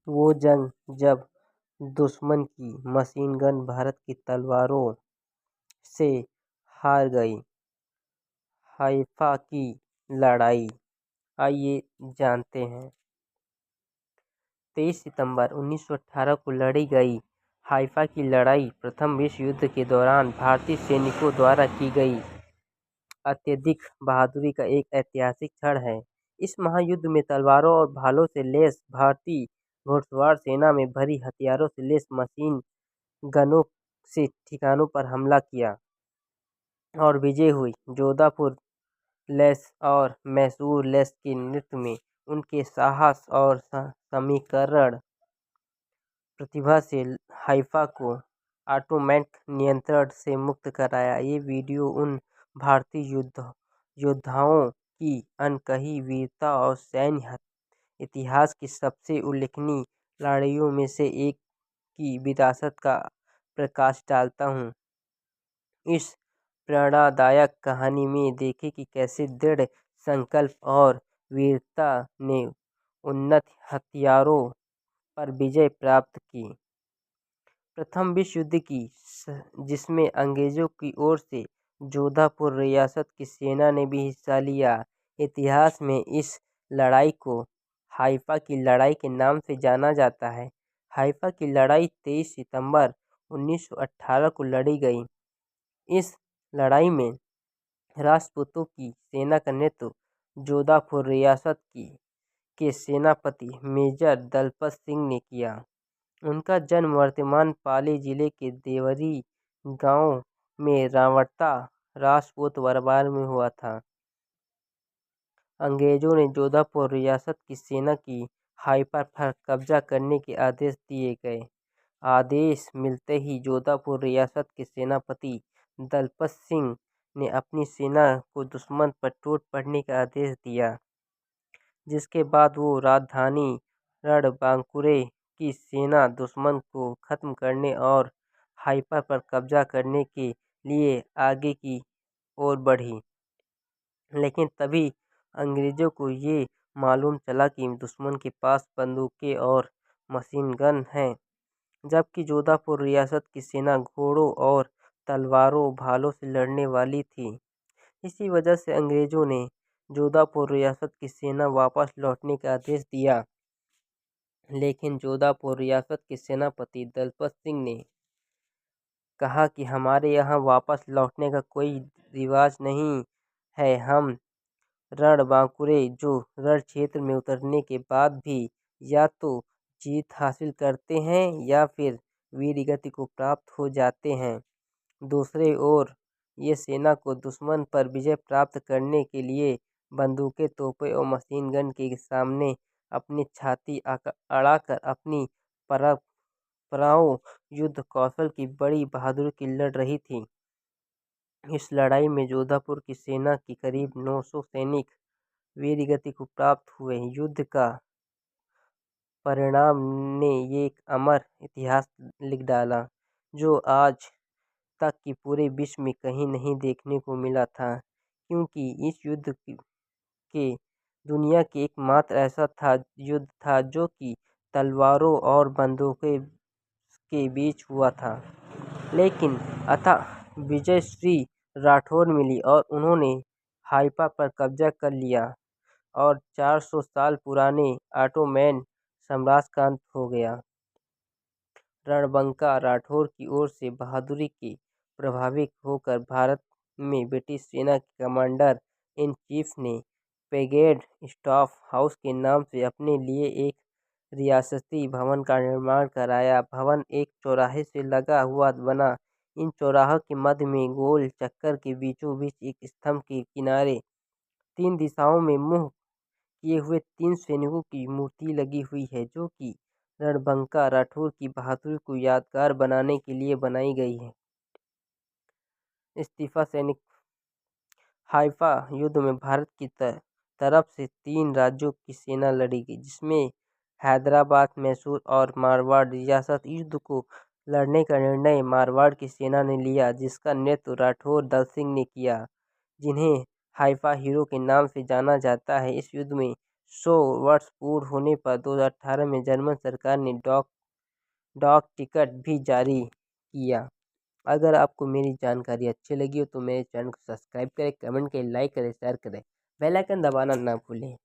वो जंग जब दुश्मन की मशीन गन भारत की तलवारों से हार गई। हाइफा की लड़ाई, आइए जानते हैं। 23 सितंबर 1918 को लड़ी गई हाइफा की लड़ाई प्रथम विश्व युद्ध के दौरान भारतीय सैनिकों द्वारा की गई अत्यधिक बहादुरी का एक ऐतिहासिक क्षण है। इस महायुद्ध में तलवारों और भालों से लैस भारतीय घुड़सवार सेना में भरी हथियारों से लैस मशीन गनों से ठिकानों पर हमला किया और विजय हुई। जोधापुर लेस और मैसूर लेस के नृत्य में उनके साहस और समीकरण प्रतिभा से हाइफा को ऑटोमैन नियंत्रण से मुक्त कराया। ये वीडियो उन भारतीय योद्धाओं की अनकही वीरता और सैन्य इतिहास की सबसे उल्लेखनीय लड़ाइयों में से एक की विरासत का प्रकाश डालता हूँ। इस प्रेरणादायक कहानी में देखें कि कैसे दृढ़ संकल्प और वीरता ने उन्नत हथियारों पर विजय प्राप्त की। प्रथम विश्व युद्ध की जिसमें अंग्रेजों की ओर से जोधापुर रियासत की सेना ने भी हिस्सा लिया। इतिहास में इस लड़ाई को हाइफा की लड़ाई के नाम से जाना जाता है। हाइफा की लड़ाई 23 सितंबर 1918 को लड़ी गई। इस लड़ाई में राजपूतों की सेना का नेतृत्व जोधापुर रियासत के सेनापति मेजर दलपत सिंह ने किया। उनका जन्म वर्तमान पाली जिले के देवरी गांव में रावता राजपूत परिवार में हुआ था। अंग्रेजों ने जोधापुर रियासत की सेना की हाइफा पर कब्जा करने के आदेश दिए गए। आदेश मिलते ही जोधापुर रियासत के सेनापति दलपत सिंह ने अपनी सेना को दुश्मन पर टूट पड़ने का आदेश दिया, जिसके बाद वो राजधानी रणबांकुरे की सेना दुश्मन को खत्म करने और हाइफा पर कब्जा करने के लिए आगे की ओर बढ़ी। लेकिन तभी अंग्रेजों को ये मालूम चला कि दुश्मन के पास बंदूकें और मशीन गन हैं, जबकि जोधापुर रियासत की सेना घोड़ों और तलवारों भालों से लड़ने वाली थी। इसी वजह से अंग्रेजों ने जोधापुर रियासत की सेना वापस लौटने का आदेश दिया। लेकिन जोधापुर रियासत के सेनापति दलपत सिंह ने कहा कि हमारे यहाँ वापस लौटने का कोई रिवाज नहीं है। हम रणबांकुरे जो रण क्षेत्र में उतरने के बाद भी या तो जीत हासिल करते हैं या फिर वीर गति को प्राप्त हो जाते हैं। दूसरी ओर ये सेना को दुश्मन पर विजय प्राप्त करने के लिए बंदूकें, तोपें और मशीन गन के सामने अपनी छाती अड़ाकर अपनी परंपराओं युद्ध कौशल की बड़ी बहादुरी की लड़ रही थी। इस लड़ाई में जोधापुर की सेना की करीब 900 सैनिक वीर गति को प्राप्त हुए। युद्ध का परिणाम ने ये एक अमर इतिहास लिख डाला, जो आज तक की पूरे विश्व में कहीं नहीं देखने को मिला था, क्योंकि इस युद्ध के दुनिया के एकमात्र ऐसा युद्ध था जो कि तलवारों और बंदूकों के बीच हुआ था। लेकिन अतः विजय श्री राठौर मिली और उन्होंने हाइफा पर कब्जा कर लिया और 400 साल पुराने ऑटोमैन साम्राज्य का अंत हो गया। रणबंका राठौर की ओर से बहादुरी के प्रभावित होकर भारत में ब्रिटिश सेना के कमांडर इन चीफ ने ब्रिगेड स्टाफ हाउस के नाम से अपने लिए एक रियासती भवन का निर्माण कराया। भवन एक चौराहे से लगा हुआ बना। इन चौराहों के मध्य में गोल चक्कर के बीचों बीच एक स्तंभ के किनारे 3 दिशाओं में मुँह किए हुए 3 सैनिकों की मूर्ति लगी हुई है, जो कि रणबंका राठौर की बहादुरी को यादगार बनाने के लिए बनाई गई है। इस्तीफा सैनिक। हाइफा युद्ध में भारत की तरफ से 3 राज्यों की सेना लड़ी गई, जिसमें हैदराबाद, मैसूर और मारवाड़ रियासत। युद्ध को लड़ने का निर्णय मारवाड़ की सेना ने लिया, जिसका नेतृत्व राठौर दल सिंह ने किया, जिन्हें हाइफा हीरो के नाम से जाना जाता है। इस युद्ध में 100 वर्ष पूर्ण होने पर 2018 में जर्मन सरकार ने डाक टिकट भी जारी किया। अगर आपको मेरी जानकारी अच्छी लगी हो तो मेरे चैनल को सब्सक्राइब करें, कमेंट करें, लाइक करें, शेयर करें, बेल आइकन दबाना ना भूलें।